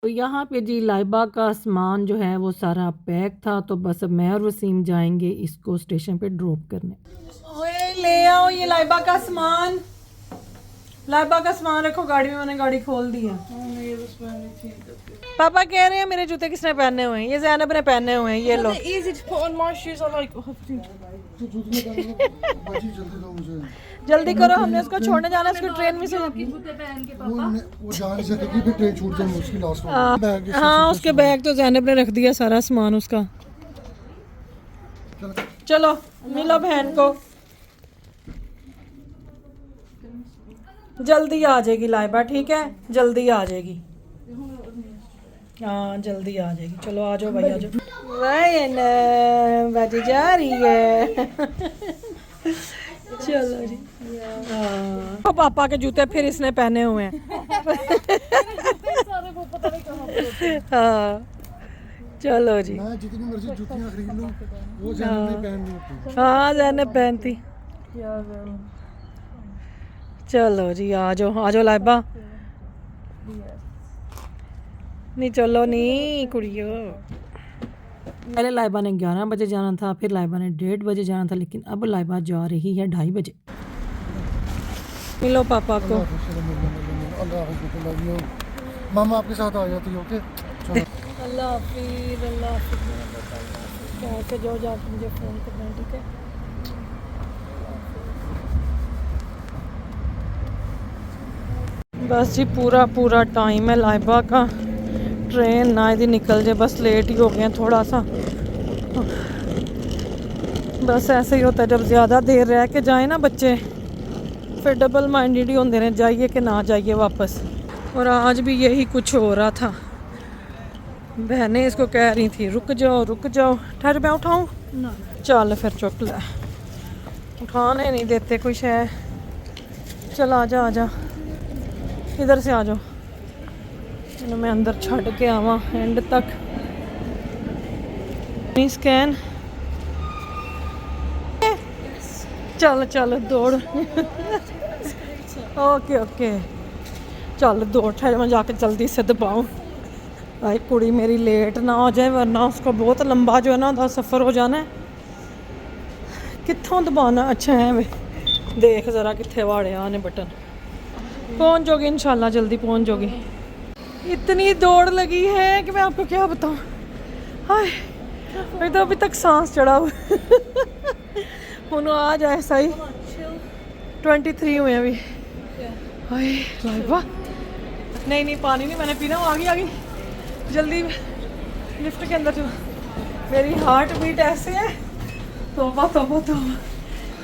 तो यहाँ पे जी लाइबा का सामान जो है वो सारा पैक था, तो बस अब मैं और वसीम जाएंगे इसको स्टेशन पे ड्रॉप करने। ओए ले आओ ये लाइबा का सामान। लाइबा का सामान रखो गाड़ी में, मैंने गाड़ी खोल दी है। पापा कह रहे हैं मेरे जूते किसने पहने हुए हैं? ये ज़ैनब ने पहने हुए हैं, ये लो। Easy to put on my shoes. I like. जल्दी करो, हमने उसको छोड़ने जाना है, उसको ट्रेन में से। जूते पहन के पापा वो जा नहीं सकेगी, फिर ट्रेन छूट जाएगी उसकी लास्ट में। हाँ उसके बैग तो ज़ैनब ने रख दिया सारा सामान उसका। चलो मिलो बहन को, जल्दी आ जाएगी लाइबा, ठीक है जल्दी आ जाएगी। हाँ जल्दी आ जाएगी। चलो आ जाओ भाई, आ जाओ। बाजी जा रही है। चलो जी। हाँ पापा के जूते फिर इसने पहने हुए हैं। हाँ चलो जी। मैं जितनी मर्जी जूतियां खरीद लूं, वो ज़ैनब नहीं पहननी होती। हाँ ज़ैनब पहनती। चलो जी आ जाओ लाइबा। नहीं चलो नहीं कुड़ियो। पहले लाइबा ने 11 बजे जाना था, फिर लाइबा ने 1:30 बजे जाना था, लेकिन अब लाइबा जा रही है 2:30 बजे। मिलो पापा को। अल्लाह हाफ़िज़। मामा आपके साथ आ जाती है, ओके? चलो। अल्लाह हाफिज़, अल्लाह हाफिज़। कह के जो जाके मुझे फ़ोन करना, ठीक है? बस जी पूरा टाइम है लाइबा का। ट्रेन ना ही निकल जाए, बस लेट ही हो गए हैं थोड़ा सा। बस ऐसे ही होता है जब ज़्यादा देर रह के जाए ना बच्चे, फिर डबल माइंडेड ही होते हैं, जाइए कि ना जाइए वापस। और आज भी यही कुछ हो रहा था। बहनें इसको कह रही थी रुक जाओ। ठहर मैं उठाऊँ? चल फिर चुक ले, उठाने नहीं देते कोई शय। चल आजा इधर से आ जाओ। मैं अंदर छड़ के आवा एंड तक। स्कैन चल दौड़। ओके चल दौड़, ठहर मैं जाके जल्दी से दबाऊँ। भाई कुड़ी मेरी लेट ना हो जाए, वरना उसको बहुत लंबा जो है ना सफ़र हो जाना है। कित्थों दबाना? अच्छा है वे, देख ज़रा कित्थे वाड़े आने बटन। पहुँच जाओगी इंशाल्लाह, जल्दी पहुँच जाओगी। इतनी दौड़ लगी है कि मैं आपको क्या बताऊँ। हाय मैं तो अभी तक सांस चढ़ा हुआ। आ जाए सही। 23 हुए अभी। हाय लाइबा, नहीं पानी नहीं मैंने पीना। आ गई जल्दी लिफ्ट के अंदर चलो। मेरी हार्ट बीट ऐसे है, तौबा।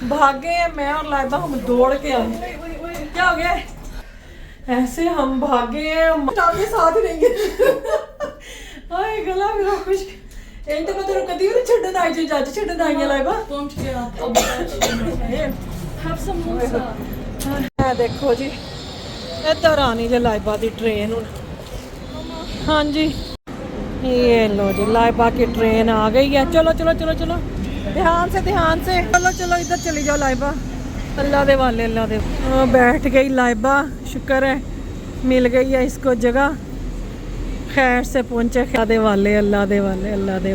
भागे हैं मैं और लाइबा, हम दौड़ के आए। क्या हो गया? ऐसे हम भागे हैं, टांगे साथ ही नहीं है। हाय गला मेरा खुश। एक तो मैं तेरे कदी भी छड्डन आई जी, जज छड्डन आई है लाइबा। Pump गया। Have some water. देखो जी इधर आनी जे लाइबा की ट्रेन हूँ। हाँ जी ये लो जी लाइबा की ट्रेन आ गई है। चलो ध्यान से चलो इधर चली जाओ लाइबा। अल्लाह दे वाले बैठ गई लाइबा, शुक्र है मिल गई है इसको जगह, खैर से पहुँचे। अल्लाह दे वाले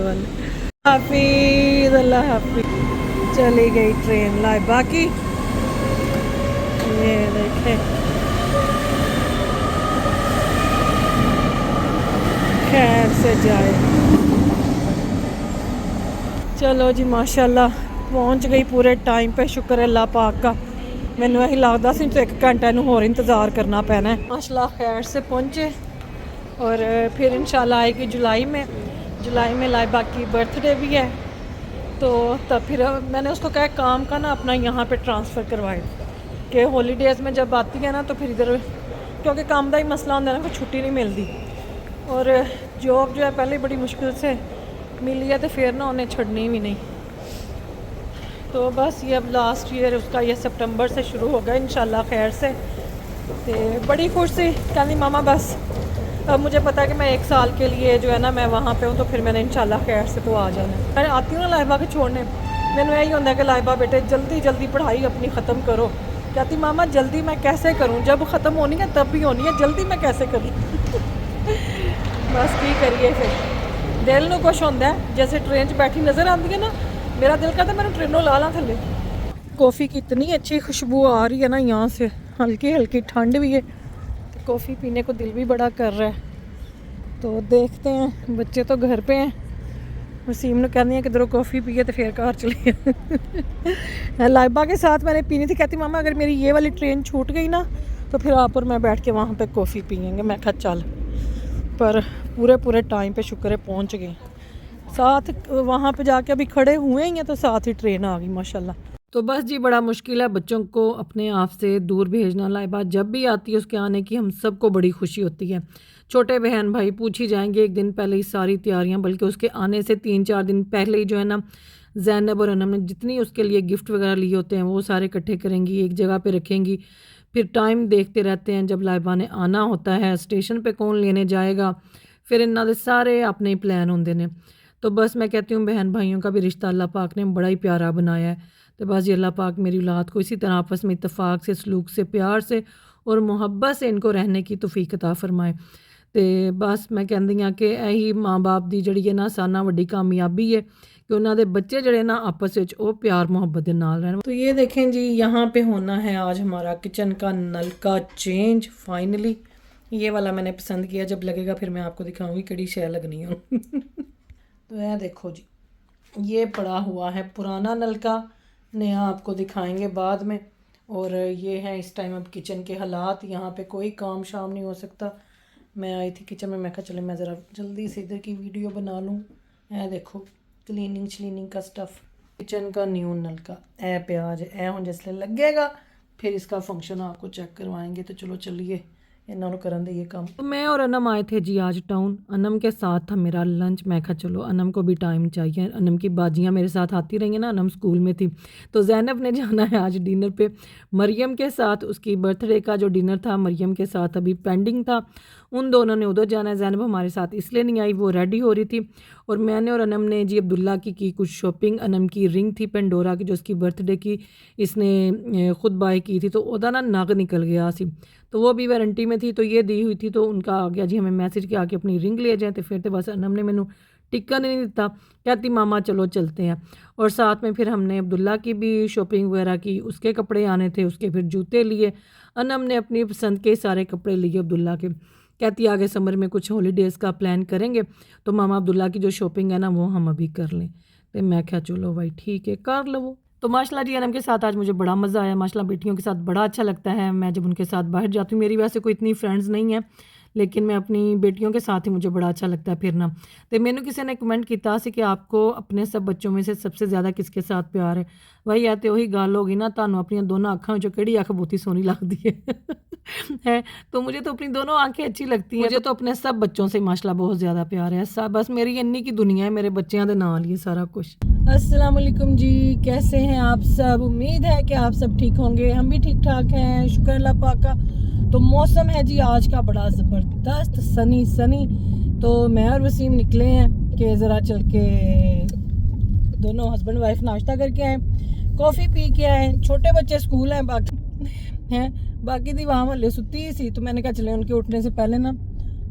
हाफिज़, अल्लाह हाफिज़। चली गई ट्रेन लाइबा की, ये देखें खैर से जाए। चलो जी माशाल्लाह पहुंच गई पूरे टाइम पे, शुक्र है अल्लाह पाक का। मैनू यही लगता सी तो 1 घंटे नूं होर इंतज़ार करना पैना है। माशाल्लाह खैर से पहुंचे और फिर इंशाल्लाह आएगी जुलाई में लाइबा की बर्थडे भी है, तो तब फिर मैंने उसको कहा काम का ना अपना यहाँ पे ट्रांसफ़र करवाए कि हॉलीडेज़ में जब आती है ना तो फिर इधर, क्योंकि काम का ही मसला होता है ना, फिर छुट्टी नहीं मिलती। और जॉब जो है पहले बड़ी मुश्किल से मिली है, तो फिर ना उन्हें छड़नी भी नहीं। तो बस ये अब लास्ट ईयर उसका ये सितंबर से शुरू होगा इंशाल्लाह खैर से। तो बड़ी खुश थी, कहती मामा बस अब मुझे पता है कि मैं 1 साल के लिए जो है ना मैं वहाँ पे हूँ, तो फिर मैंने इंशाल्लाह खैर से तो आ जाना है। मैं आती हूँ ना लाइबा के छोड़ने, मैंने यही होता है कि लाइबा बेटे जल्दी पढ़ाई अपनी ख़त्म करो। कहती मामा जल्दी मैं कैसे करूँ, जब ख़त्म होनी है तब भी होनी है, जल्दी मैं कैसे करूँ। बस की करिए फिर दिल ਨੂੰ ਕੁਛ ਹੁੰਦਾ जैसे ट्रेन 'ਚ बैठी नज़र आती है ना मेरा दिल करता मैंने ट्रेनों ला ला थले। कॉफ़ी की इतनी अच्छी खुशबू आ रही है ना यहाँ से, हल्की हल्की ठंड भी है तो कॉफ़ी पीने को दिल भी बड़ा कर रहा है। तो देखते हैं, बच्चे तो घर पे हैं, वसीम ने कहनी है किधरों कॉफ़ी पिए तो फिर घर चले। लाइबा के साथ मैंने पीनी थी, कहती मामा अगर मेरी ये वाली ट्रेन छूट गई ना तो फिर आप और मैं बैठ के वहाँ पे कॉफ़ी पियेंगे। मैं कहा चल, पर पूरे टाइम पे शुक्र है पहुँच गए। साथ वहाँ पे जाके अभी खड़े हुए ही हैं तो साथ ही ट्रेन आ गई माशाल्लाह। तो बस जी बड़ा मुश्किल है बच्चों को अपने आप से दूर भेजना। लाइबा जब भी आती है उसके आने की हम सबको बड़ी खुशी होती है। छोटे बहन भाई पूछ ही जाएंगे एक दिन पहले ही सारी तैयारियां, बल्कि उसके आने से 3-4 दिन पहले ही जो है ना ज़ैनब और अनम ने जितनी उसके लिए गिफ्ट वगैरह लिए होते हैं वो सारे इकट्ठे करेंगी, एक जगह पे रखेंगी। फिर टाइम देखते रहते हैं जब लाइबा ने आना होता है, स्टेशन पे कौन लेने जाएगा, फिर इन्हों के सारे अपने प्लान होंगे ने। तो बस मैं कहती हूँ बहन भाइयों का भी रिश्ता अल्लाह पाक ने बड़ा ही प्यारा बनाया है। तो बस ये अल्लाह पाक मेरी औलाद को इसी तरह आपस में इत्तफाक से, सलूक से, प्यार से और मुहब्बत से इनको रहने की तौफीक अता फरमाए। तो बस मैं कहती हाँ कि यही माँ बाप की जी है ना साना वड्डी कामयाबी है कि उन्होंने बच्चे जड़े ना आपस में वो प्यार मुहब्बत के नाल रहन। तो ये देखें जी यहाँ पे होना है आज हमारा किचन का नलका चेंज फाइनली। ये वाला मैंने पसंद किया, जब लगेगा फिर मैं आपको दिखाऊंगी कड़ी शय लगनी है। तो यह देखो जी, ये पड़ा हुआ है पुराना नलका, नया आपको दिखाएंगे बाद में। और ये है इस टाइम अब किचन के हालात, यहाँ पे कोई काम शाम नहीं हो सकता। मैं आई थी किचन में, मैं कहा चले मैं ज़रा जल्दी से इधर की वीडियो बना लूँ। ऐ देखो क्लीनिंग का स्टफ़, किचन का न्यू नलका ऐ प्याज ऐ हूँ जिसले लगेगा फिर इसका फंक्शन आपको चेक करवाएंगे। तो चलो चलिए इन्होंने करन दे ये काम। तो मैं और अनम आए थे जी आज टाउन, अनम के साथ था मेरा लंच। मैं कहा चलो अनम को भी टाइम चाहिए, अनम की बाजियाँ मेरे साथ आती रही हैं ना, अनम स्कूल में थी। तो ज़ैनब ने जाना है आज डिनर पे मरियम के साथ, उसकी बर्थडे का जो डिनर था मरियम के साथ अभी पेंडिंग था, उन दोनों ने उधर जाना है। ज़ैनब हमारे साथ इसलिए नहीं आई, वो रेडी हो रही थी। और मैंने और अनम ने जी अब्दुल्ला की कुछ शॉपिंग। अनम की रिंग थी पेंडोरा की जो उसकी बर्थडे की इसने खुद बाय की थी, तो वह ना नग निकल गया सी, तो वो भी वारंटी में थी, तो ये दी हुई थी। तो उनका आ गया जी हमें मैसेज कि आके अपनी रिंग ले जाए। तो फिर तो बस अनम ने मैनू टिक्का नहीं दिता, कहती मामा चलो चलते हैं। और साथ में फिर हमने अब्दुल्ला की भी शॉपिंग वगैरह की, उसके कपड़े आने थे, उसके फिर जूते लिए। अनम ने अपनी पसंद के सारे कपड़े लिए अब्दुल्ला के। कहती आगे समर में कुछ हॉलीडेज़ का प्लान करेंगे तो मामा अब्दुल्ला की जो शॉपिंग है ना वो हम अभी कर लें। तो मैं क्या चलो भाई ठीक है कर लो। तो माशाल्लाह जी अनम के साथ आज मुझे बड़ा मज़ा आया। माशाल्लाह बेटियों के साथ बड़ा अच्छा लगता है मैं जब उनके साथ बाहर जाती हूँ। मेरी वैसे कोई इतनी फ्रेंड्स नहीं है, लेकिन मैं अपनी बेटियों के साथ ही मुझे बड़ा अच्छा लगता है फिरना। तो मैंने किसी ने कमेंट किया सी कि आपको अपने सब बच्चों में से सबसे ज़्यादा किसके साथ प्यार है। वही है तो वही गल होगी ना, तुहानू अपनी दोनों अखां जो केड़ी अख बहुती सोहनी लगती है तो मुझे तो अपनी दोनों आंखें अच्छी लगती हैं। मुझे तो अपने सब बच्चों से माशाल्लाह बहुत ज़्यादा प्यार है। सब बस मेरी इन्नी की दुनिया है, मेरे बच्चों के नाल ये सारा कुछ। अस्सलाम वालेकुम जी, कैसे हैं आप सब? उम्मीद है कि आप सब ठीक होंगे। हम भी ठीक ठाक हैं, शुक्र अल्लाह पाक का। तो मौसम है जी आज का बड़ा ज़बरदस्त सनी। तो मैं और वसीम निकले हैं कि ज़रा चल के दोनों हस्बैंड वाइफ नाश्ता करके आए, कॉफ़ी पी के आए। छोटे बच्चे स्कूल हैं बाकी दी वहाँ वाले सुती ही सी, तो मैंने कहा चले उनके उठने से पहले ना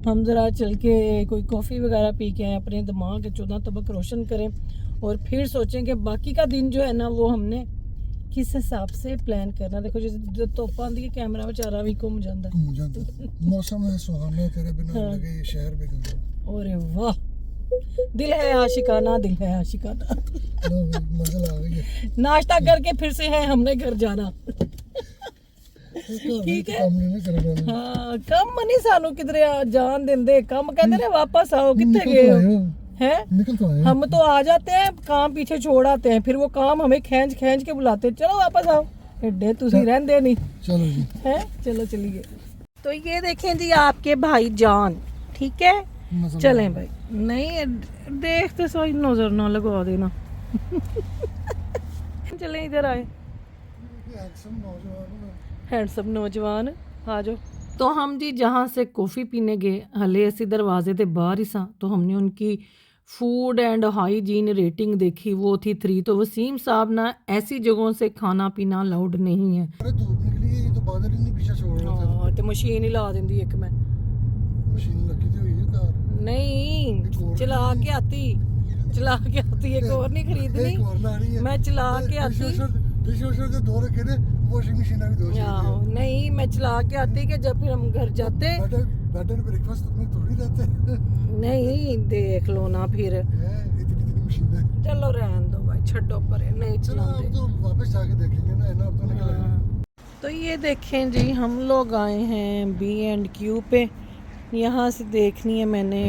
हम ज़रा चल के कोई कॉफ़ी वगैरह पी के आए, अपने दिमाग के 14 तबक रोशन करें और फिर सोचें कि बाकी का दिन जो है ना वो हमने किस हिसाब से प्लान करना। देखो जो तोपा आंदी है कैमरा बेचारा भी घूम जाता। मौसम है सुहाना, तेरे बिना लगे ये शहर भी गंदा। अरे वाह, दिल है आशिकाना, दिल है आशिकाना। मजा आ गई है। नाश्ता करके फिर से है हमने घर जाना। ठीक है हाँ, कम नहीं सानू किधरे जान देंदे, कम कहते ने वापस आओ, कितने गए हो हैं? हम तो आ जाते हैं, काम पीछे छोड़ आते हैं, फिर वो काम हमें खींच के बुलाते हैं, चलो वापस आओ, एडे तुसी रहंदे नहीं। चलो जी हैं, चलो चलिए। तो ये देखें जी आपके भाई जान, ठीक है चलें भाई। नहीं देखते सही नजर ना लगा देना। चलें इधर आए, हैंडसम नौजवान आ जाओ। तो हम जी जहाँ से कॉफ़ी पीने गए हले असी दरवाजे के बाहर ही सा, तो हमने उनकी फूड एंड हाइजीन रेटिंग देखी, वो थी 3। तो वसीम साहब ना ऐसी जगहों से खाना पीना अलाउड नहीं है। अरे धूप निकली है, ये तो बादल ही नहीं पीछे छोड़ रहा था। हाँ तो मशीन ही ला देंदी एक मैं मशीन लगी थी हुई है कार। नहीं और चला के आती एक और नहीं खरीदनी। एक और लानी है। मैं चला के आती डिशवॉशर से धो रखे थे, वॉशिंग मशीन भी धो आहो, नहीं मैं चला के आती कि जब फिर हम घर जाते बेटर ब्रेकफास्ट में थोड़ी देते नहीं देख लो ना फिर इतनी मशीनें। चलो रहने दो भाई, छड्डो पर नहीं चलो अब चलाते। तो वापस जाके देखेंगे ना, है ना, अब तो निकल आएंगे। हाँ। तो ये देखें जी, हम लोग आए हैं B&Q पे। यहाँ से देखनी है मैंने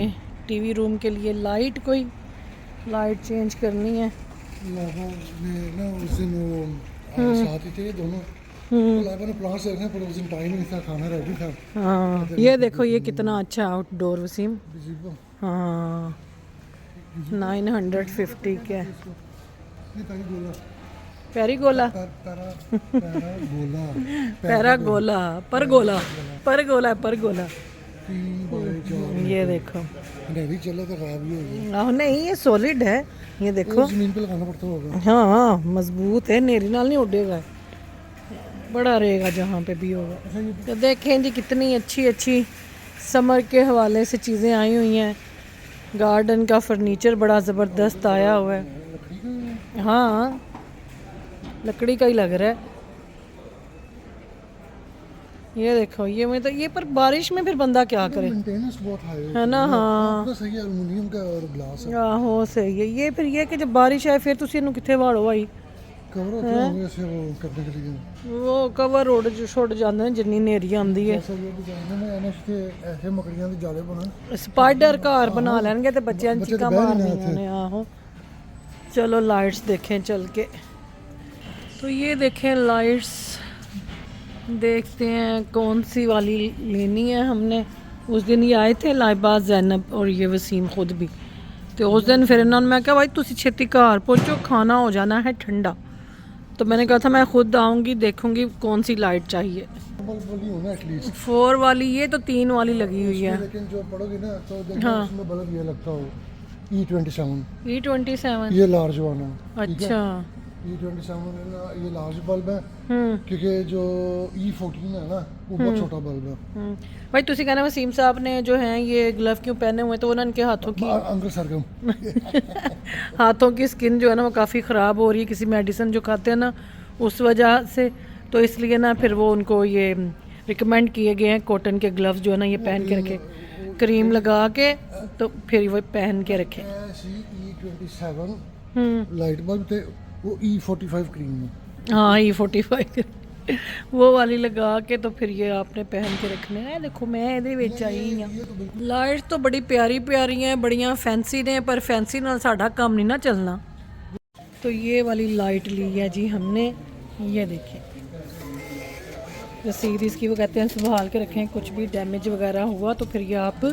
टीवी रूम के लिए लाइट, कोई लाइट चेंज करनी है। लाभा ने ना उस दिन वो साथ ही थे दोनों, लाभा ने प्लान से रखा पर उस दिन टाइम नहीं था, खाना रेडी था। हाँ ये देखो ये कितना अच्छा आउटडोर वसीम। बिजीबो हाँ 950 के ये तारी गोला पैरीगोला पैरागोला परगोला ये देखो। अंधेरी चले तो खराब ही होगी। आहो नहीं ये सॉलिड है, ये देखो। जमीन पे लगाना पड़ता होगा। हाँ मजबूत है, नेरी नाल नहीं उड़ेगा, बड़ा रहेगा जहाँ पे भी होगा। तो देखें जी कितनी अच्छी समर के हवाले से चीज़ें आई हुई हैं। गार्डन का फर्नीचर बड़ा ज़बरदस्त आया हुआ है। हाँ लकड़ी का ही लग रहा है। ये देखो ये मैं तो ये पर बारिश में फिर बंदा क्या करे, मेंटेनेंस बहुत हाई है ना। हाँ तो सही है, एल्युमिनियम का और ग्लास है। आहो सही है। ये फिर ये कि जब बारिश आए फिर तुसी इनू किथे वाड़ो भाई, कवर होते होंगे ऐसे वो करने के लिए। वो कवर उड़ छुट जाते हैं जिन्नी नेरी आंदी है। ऐसा ये डिजाइन में एनएच के ऐसे मकड़ियां दे जाले बना, स्पाइडर घर बना लेंगे तो बच्चों ने बच्चे चिक्का तो बह मारनी नहीं ने। आहो चलो लाइट्स देखें चल के। तो ये देखें लाइट्स, देखते हैं कौन सी वाली लेनी है। हमने उस दिन ये आए थे लाइबा, जैनब और ये वसीम खुद भी। तो उस दिन फिर इन्होंने मैं कहा भाई तुसी छेती घर पहुँचो, खाना हो जाना है ठंडा। तो मैंने कहा था मैं खुद आऊँगी, देखूँगी कौन सी लाइट चाहिए। बल्ब वाली होना एटलीस्ट 4 वाली, ये तो 3 वाली लगी हुई है। लेकिन जो पढ़ोगे ना तो देखो उसमें बल्ब ये लगता हो E27, E27 ये लार्ज वाला। अच्छा। E27 है ना, ये लार्ज बल्ब है, क्योंकि जो E14 है ना वो बहुत छोटा बल्ब है। भाई तुसी कहना वसीम साहब ने जो है ये ग्लव क्यों पहने हुए, तो उनके हाथों की अंकल सरगम हाथों की स्किन जो है ना वो काफ़ी ख़राब हो रही है किसी मेडिसिन जो खाते हैं ना उस वजह से। तो इसलिए ना फिर वो उनको ये रिकमेंड किए गए हैं कॉटन के ग्लव्स जो है ना ये पहन के रखे, क्रीम लगा के तो फिर वो पहन के रखें। E27 लाइट बल्ब थे, वो E45 क्रीम है। हाँ E45 वो वाली लगा के तो फिर ये आपने पहन के रखने हैं। देखो मैं ਇਹਦੇ ਵਿੱਚ आई हाँ। लाइट्स तो बड़ी प्यारी प्यारी हैं, बड़ियाँ फैंसी ने, पर फैंसी नाल साडा काम नहीं ना चलना। तो ये वाली लाइट ली है जी हमने, ये देखें रसीद इसकी वो कहते हैं संभाल के रखें, कुछ भी डैमेज वगैरह हुआ तो फिर ये आप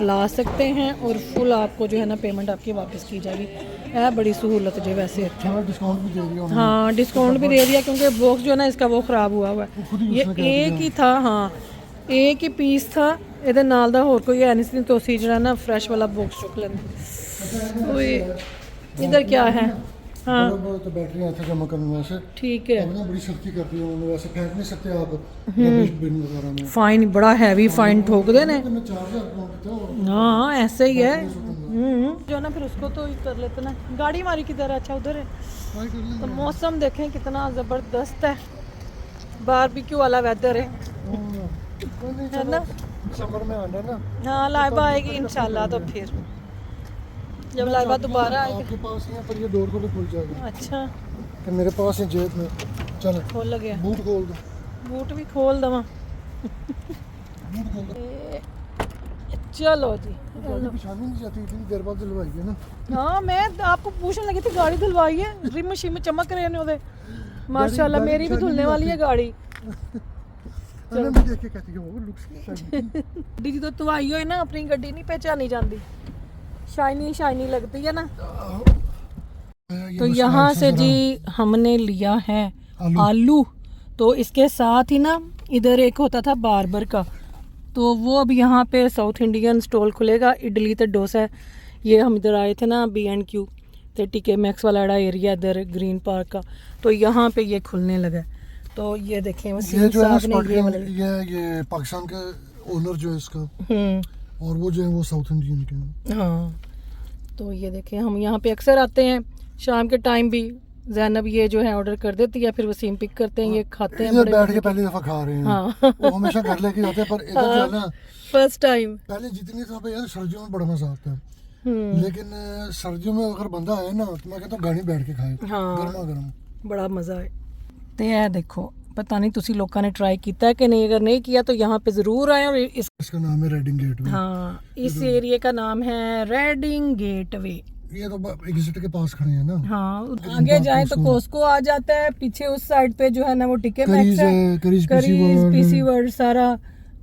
ला सकते हैं और फुल आपको जो है ना पेमेंट आपकी वापस की जाएगी। है बड़ी सहूलत जो वैसे अच्छी। डिस्काउंट भी दे दिया उन्होंने। हाँ डिस्काउंट भी दे दिया क्योंकि बॉक्स जो है ना इसका वो ख़राब हुआ हुआ है। ये एक ही था, हाँ एक ही पीस था, ਇਹਦੇ ਨਾਲ ਦਾ ਹੋਰ कोई है नहीं तो सी जरा ना फ्रेश वाला बॉक्स चुक लेंगे। इधर क्या है? हाँ तो बैटरी आता जमा करने वैसे ठीक है। अब ना बड़ी सख्ती करती है उन्होंने, वैसे फेंक नहीं सकते आप रबिश बिन वगैरह में। फाइन बड़ा हैवी फाइन ठोक देने। तो मैं 4000 काउंट करता हूँ। हाँ ऐसे ही है। जो ना फिर उसको तो ही कर लेते ना। गाड़ी हमारी किधर है? अच्छा उधर है। ट्राई कर लेंगे। तो मौसम देखें कितना ज़बरदस्त है, बारबेक्यू वाला वेदर है ना। समर में आना ना। हाँ लाइबा आएगी इंशाल्लाह, तो फिर जब लाइबा दोबारा आएगी। आपके पास ही है पर ये डोर को तो खुल जाएगा। अच्छा कि मेरे पास है जेब में। चल खोल गया, बूट खोल दो। बूट भी खोल दवा। बूट खोल दो। चलो जी। गाड़ी पिछानी नहीं जाती, इतनी देर बाद दिलवाई है ना। हाँ मैं आपको पूछने लगी थी गाड़ी धुलवाई है, रिम शिम चमक रहे ने ओदे माशाल्लाह। मेरी भी धुलने वाली है गाड़ी। मैंने भी देख के कहती है वो लुक्स डी तो धुआई हो ना अपनी गड्डी नहीं पहचानी जाती, शाइनी शाइनी लगती है ना। तो यहाँ से जी हमने लिया है आलू। तो इसके साथ ही ना इधर एक होता था बार्बर का, तो वो अब यहाँ पे साउथ इंडियन स्टॉल खुलेगा, इडली तो डोसा है। ये हम इधर आए थे ना B&Q तो TK Maxx वाला एरिया इधर ग्रीन पार्क का, तो यहाँ पे ये खुलने लगा। तो ये देखें ये जो है ये पाकिस्तान का ओनर जो है इसका, और वो जो है वो साउथ इंडियन के हैं। हाँ तो ये देखें, हम यहाँ पे अक्सर आते हैं शाम के टाइम भी। ज़ैनब ये जो है ऑर्डर कर देती है, फिर वसीम पिक करते हैं, ये खाते हैं। इधर बैठ के पहली दफा खा रहे हैं। हाँ वो हमेशा घर लेके जाते हैं, पर इधर जो है ना फर्स्ट टाइम। पहले जितनी दफा यार सर्दियों में बड़ा मजा आता है, लेकिन सर्दियों में अगर बंदा आए ना तो मैं कहता हूँ गाड़ी बैठ के खाए, गर्मा गर्म बड़ा मज़ा है। तो ये देखो, पता नहीं तुसी लोगों ने ट्राई किया है कि नहीं, अगर नहीं किया तो यहाँ पे ज़रूर आए। और इसका नाम है रेडिंग गेटवे। हाँ, इस एरिया का नाम है रेडिंग गेटवे। ये तो एग्जिट के पास खड़े हैं ना। हाँ, आगे जाए तो कोस्को आ जाता है, पीछे उस साइड पे जो है ना वो टिके मैक्स है, करीज पीसी वर्ल्ड सारा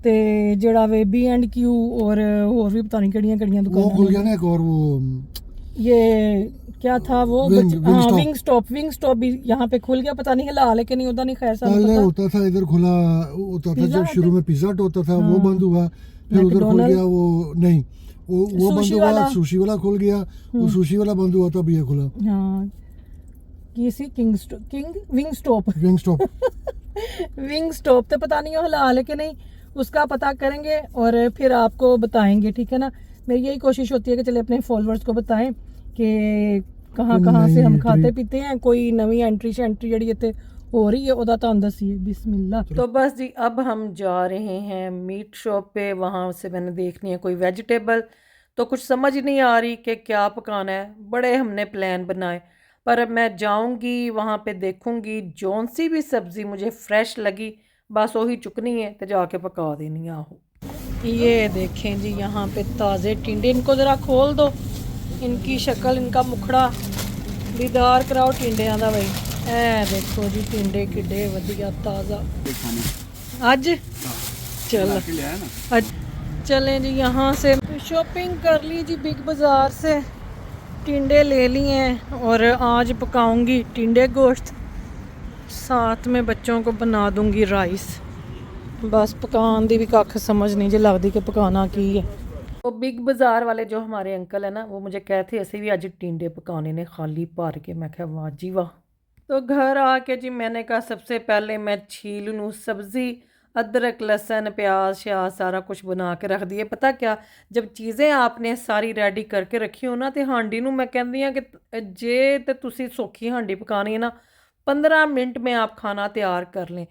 ते जेड़ा वे B&Q और भी पता नहीं कड़ियां वो खुल गया ना एक, और वो ये क्या था वो विंग स्टॉप भी यहाँ पे खुल गया, पता नहीं हाल है कि नहीं, उधर नहीं। खैर पहले होता था इधर खुला होता था, जब शुरू में पिज्जा हट होता था वो बंद हुआ, फिर उधर खुल गया वो, नहीं वो बंद हुआ, सुशी वाला खुल गया, वो सुशी वाला बंद हुआ तब ये खुला। हाँ, विंग स्टॉप विंग स्टॉप तो पता नहीं हाल है कि नहीं, उसका पता करेंगे और फिर आपको बताएंगे, ठीक है ना। मेरी यही कोशिश होती है कि चले अपने फॉलोअर्स को बताएं कि कहाँ से हम खाते पीते हैं, कोई नवी एंट्री जड़ी इत्थे हो रही है ओदा तो दसिए। बिस्मिल्लाह। तो बस जी, अब हम जा रहे हैं मीट शॉप पे, वहाँ से मैंने देखनी है कोई वेजिटेबल, तो कुछ समझ नहीं आ रही कि क्या पकाना है। बड़े हमने प्लान बनाए, पर अब मैं जाऊँगी वहाँ पे देखूँगी, जौन सी भी सब्ज़ी मुझे फ्रेश लगी बस वही चुकनी है तो जाके पका देनी है। ये देखें जी, यहाँ पे ताज़े टिंडे, इनको ज़रा खोल दो, इनकी शक्ल, इनका मुखड़ा दीदार कराओ टिंडियां दा भाई। ए देखो जी टिंडे किड्डे वधिया ताज़ा अज। चल अज चलें जी, यहाँ से शॉपिंग कर ली जी बिग बाज़ार से, टिंडे ले लिए हैं और आज पकाऊंगी टिंडे गोश्त, साथ में बच्चों को बना दूंगी राइस। बस पकान दी भी कख समझ नहीं जी लगती कि पकाना की है। तो बिग बाज़ार वाले जो हमारे अंकल है ना, वो मुझे कहते असी भी अज टिंडे पकाने ने खाली भर के। मैं क्या वाह जी वाह। तो घर आके जी मैंने कहा सबसे पहले मैं छील लूँ सब्ज़ी, अदरक लहसुन प्याज श्याज सारा कुछ बना के रख दिए। पता क्या, जब चीज़ें आपने सारी रेडी करके रखी हो ना, तो हांडी नूं मैं कहती हाँ कि जे तो तुसी सौखी हांडी पकानी है ना, 15 मिनट में आप खाना तैयार कर लें।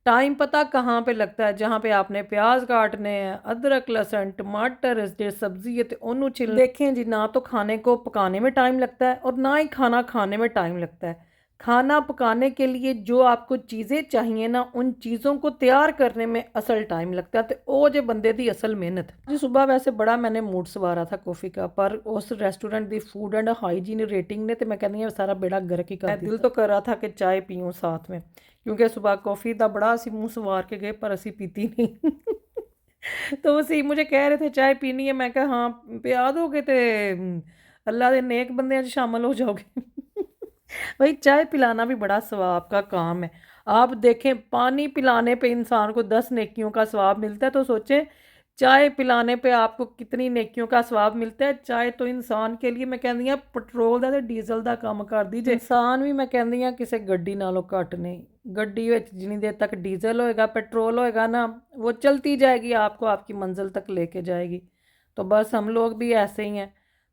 टाइम पता कहाँ पे लगता है, जहाँ पे आपने प्याज काटने हैं, अदरक लहसुन टमाटर जो सब्ज़ी है तो उन्होंने छिल। देखें जी, ना तो खाने को पकाने में टाइम लगता है और ना ही खाना खाने में टाइम लगता है। खाना पकाने के लिए जो आपको चीज़ें चाहिए ना, उन चीज़ों को तैयार करने में असल टाइम लगता है, तो वो जो बंदे दी असल मेहनत जी। सुबह वैसे बड़ा मैंने मूड सवारा था कॉफ़ी का, पर उस restaurant the food and hygiene rating ने तो मैं कहनी है सारा बेड़ा गर्क ही कर दिया। दिल तो कर रहा था कि चाय पीऊँ साथ में, क्योंकि सुबह कॉफ़ी का बड़ा असी मुँह सवार के गए पर असी पीती नहीं तो उसी मुझे कह रहे थे चाय पीनी है, मैं कहा हाँ पिया दोगे तो अल्लाह के नेक बंदे शामिल हो जाओगे भाई चाय पिलाना भी बड़ा सवाब का काम है। आप देखें, पानी पिलाने पे इंसान को 10 नेकियों का सवाब मिलता है, तो सोचें चाय पिलाने पे आपको कितनी नेकियों का सवाब मिलता है। चाय तो इंसान के लिए मैं कहती हूँ पेट्रोल का तो डीजल का काम कर दीजिए। इंसान भी मैं कहती हूँ किसी गड्डी नालों घट नहीं, गड्डी में जितनी देर तक डीजल होएगा पेट्रोल होएगा ना, वो चलती जाएगी, आपको आपकी मंजिल तक लेके जाएगी। तो बस हम लोग भी ऐसे ही हैं,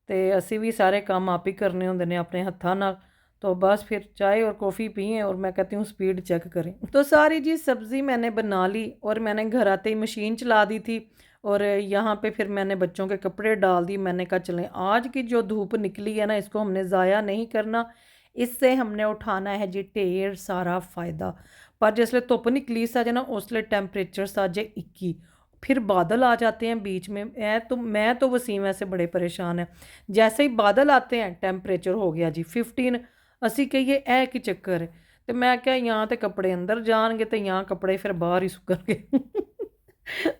तो असी भी सारे काम आप ही करने होंगे ने अपने हत्थां नाल। तो बस फिर चाय और कॉफ़ी पिए और मैं कहती हूँ स्पीड चेक करें। तो सारी जी सब्ज़ी मैंने बना ली और मैंने घर आते ही मशीन चला दी थी, और यहाँ पे फिर मैंने बच्चों के कपड़े डाल दिए। मैंने कहा चलें आज की जो धूप निकली है ना, इसको हमने ज़ाया नहीं करना, इससे हमने उठाना है जी ढेर सारा फ़ायदा। पर जिसले धुप निकली सा ना, उसले टेम्परेचर साजे 21, फिर बादल आ जाते हैं बीच में। मैं तो वसीम ऐसे बड़े परेशान है, जैसे ही बादल आते हैं टेम्परेचर हो गया जी 15। असी कहिए ऐ कि चक्कर है, तो मैं क्या यहाँ तो कपड़े अंदर जाएंगे तो यहाँ कपड़े फिर बाहर ही सुकणगे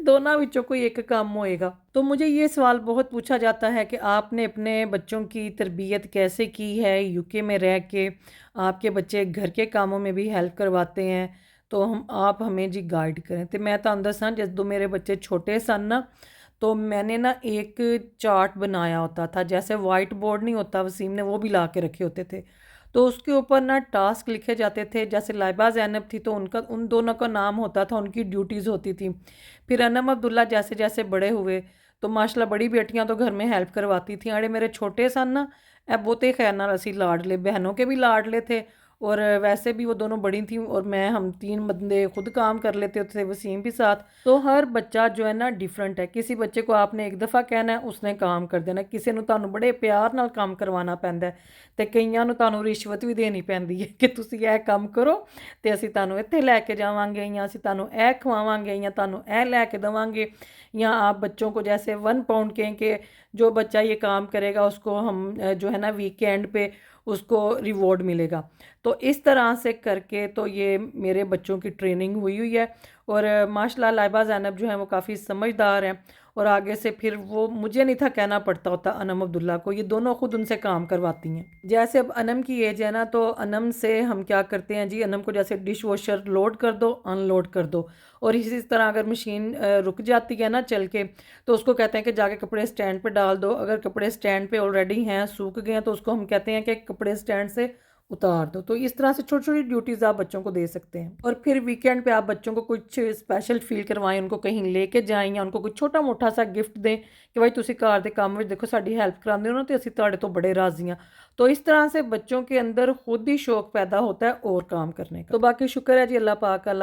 दोनों विचों कोई एक काम होएगा। तो मुझे ये सवाल बहुत पूछा जाता है कि आपने अपने बच्चों की तरबियत कैसे की है यूके में रह के, आपके बच्चे घर के कामों में भी हेल्प करवाते हैं, तो आप हमें जी गाइड करें। तो मैं तो दसा, जदों मेरे बच्चे छोटे सन ना, तो मैंने ना एक चार्ट बनाया होता था, जैसे वाइट बोर्ड नहीं होता, वसीम ने वो भी ला के रखे होते थे। तो उसके ऊपर ना टास्क लिखे जाते थे, जैसे लाइबा ज़ैनब थी तो उन दोनों का नाम होता था, उनकी ड्यूटीज़ होती थी। फिर अनम अब्दुल्ला जैसे जैसे बड़े हुए तो माशाल्लाह बड़ी बेटियां तो घर में हेल्प करवाती थी। अरे मेरे छोटे सन ना ए बहुते खैर नाल असी लाडले, बहनों के भी लाडले थे और वैसे भी वो दोनों बड़ी थी और मैं, हम 3 बंदे खुद काम कर लेते थे, वसीम भी साथ। तो हर बच्चा जो है ना डिफरेंट है। किसी बच्चे को आपने एक दफ़ा कहना है उसने काम कर देना, किसी ਨੂੰ ਤੁਹਾਨੂੰ बड़े प्यार नाल काम करवाना पैंदा है ਤੇ ਕਈਆਂ ਨੂੰ ਤੁਹਾਨੂੰ ਰਿਸ਼ਵਤ ਵੀ ਦੇਣੀ ਪੈਂਦੀ ਹੈ ਕਿ ਤੁਸੀਂ ਇਹ ਕੰਮ ਕਰੋ ਤੇ ਅਸੀਂ ਤੁਹਾਨੂੰ ਇੱਥੇ ਲੈ ਕੇ ਜਾਵਾਂਗੇ ਜਾਂ ਅਸੀਂ ਤੁਹਾਨੂੰ ਇਹ ਖਵਾਵਾਂਗੇ ਜਾਂ ਤੁਹਾਨੂੰ ਇਹ ਲੈ ਕੇ ਦੇਵਾਂਗੇ या आप बच्चों को जैसे 1 पाउंड कहें कि जो बच्चा ये काम करेगा उसको हम जो है ना वीकेंड पे उसको रिवॉर्ड मिलेगा। तो इस तरह से करके तो ये मेरे बच्चों की ट्रेनिंग हुई है और माशाल्लाह लाइबा ज़ैनब जो है वो काफ़ी समझदार हैं और आगे से फिर वो मुझे नहीं था कहना पड़ता होता अनम अब्दुल्ला को, ये दोनों खुद उनसे काम करवाती हैं। जैसे अब अनम की एज है ना, तो अनम से हम क्या करते हैं जी, अनम को जैसे डिश वॉशर लोड कर दो अनलोड कर दो, और इसी तरह अगर मशीन रुक जाती है ना चल के तो उसको कहते हैं कि जाके कपड़े स्टैंड पे डाल दो। अगर कपड़े स्टैंड पे ऑलरेडी हैं, सूख गए हैं, तो उसको हम कहते हैं कि कपड़े स्टैंड से उतार दो। तो इस तरह से छोटी छोटी ड्यूटीज़ आप बच्चों को दे सकते हैं। और फिर वीकेंड पे आप बच्चों को कुछ स्पेशल फील करवाएं, उनको कहीं लेके जाएं या उनको कुछ छोटा मोटा सा गिफ्ट दें कि भाई तुसी घर के काम में देखो साड़ी हेल्प कराते हो ना तो असी तुहाडे तो बड़े राजी हाँ। तो इस तरह से बच्चों के अंदर खुद ही शौक पैदा होता है और काम करने का। तो बाकी शुक्र है जी अल्लाह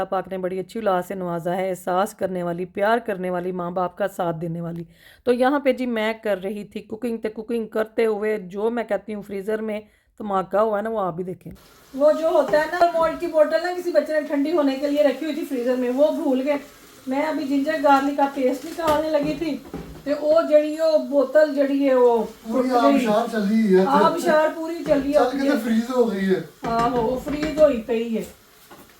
पाक ने बड़ी अच्छी औलाद से नवाजा है, एहसास करने वाली, प्यार करने वाली, माँ बाप का साथ देने वाली। तो यहाँ पे जी मैं कर रही थी कुकिंग, तो कुकिंग करते हुए जो मैं कहती हूँ फ्रीज़र में धमाका हुआ है ना, वो आप भी देखें। वो जो होता है ना मोल्ड की बोतल ना, किसी बच्चे ने ठंडी होने के लिए रखी हुई थी फ्रीज़र में, वो भूल गए। मैं अभी जिंजर गार्लिक का पेस्ट निकालने लगी थी ते ओ जड़ी ओ बोतल जड़ी है वो आबशार चली है, आबशार पूरी चली है, चल के फ्रीज हो गई है। हाँ वो फ्रीज होई पई है।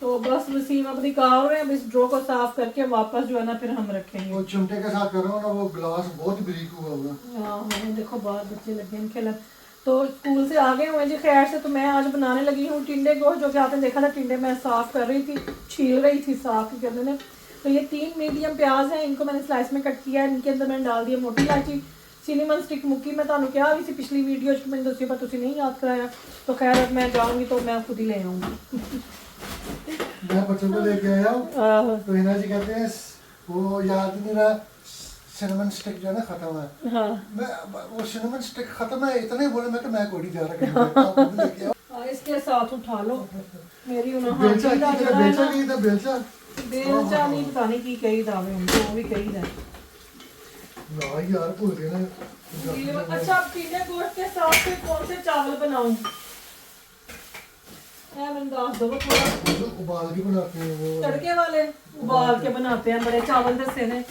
तो बस वसीम अपनी कार में अब इस ड्रो को साफ करके वापस जो है ना फिर हम रखेंगे। वो चिमटे के साथ करो ना, वो ग्लास बहुत बारीक हुआ होगा। हाँ देखो बाहर बच्चे लगे हैं खेलन। तो स्कूल से आ गए हुए जी खैर से। तो मैं आज बनाने लगी हूँ टिंडे गोश्त, जो कि आपने देखा था टिंडे मैं साफ़ कर रही थी, छील रही थी साफ़ करने में। तो ये 3 मीडियम प्याज हैं, इनको मैंने स्लाइस में कट किया है। इनके अंदर मैंने डाल दिया मोटी इलायची, सिनेमन स्टिक मुक्की। मैं तुहानू क्या भी पिछली वीडियो मैंने दसी पर तुसी नहीं याद कराया। तो खैर अब मैं जाऊँगी तो मैं खुद ही ले आऊँगी। मैं बच्चों को लेके आया हूँ तो हिना जी कहते हैं वो याद नहीं रहा, सिनेमन स्टिक जो है ना खत्म है। हाँ। मैं वो सिनेमन स्टिक खत्म है इतना ही बोले, मैं तो मैं कोड़ी जा रहा इसके साथ उठा लो मेरी बेलचा नहीं था, बेलचा नहीं पता नहीं की कही दावे उनको, वो भी कही जाए ना यार भूल गए ना। अच्छा अब टिंडे गोश्त के साथ फिर कौन से चावल बनाऊं? उबाल के बनाते हैं वो तड़के वाले, उबाल के बनाते हैं। बड़े चावल दसे ने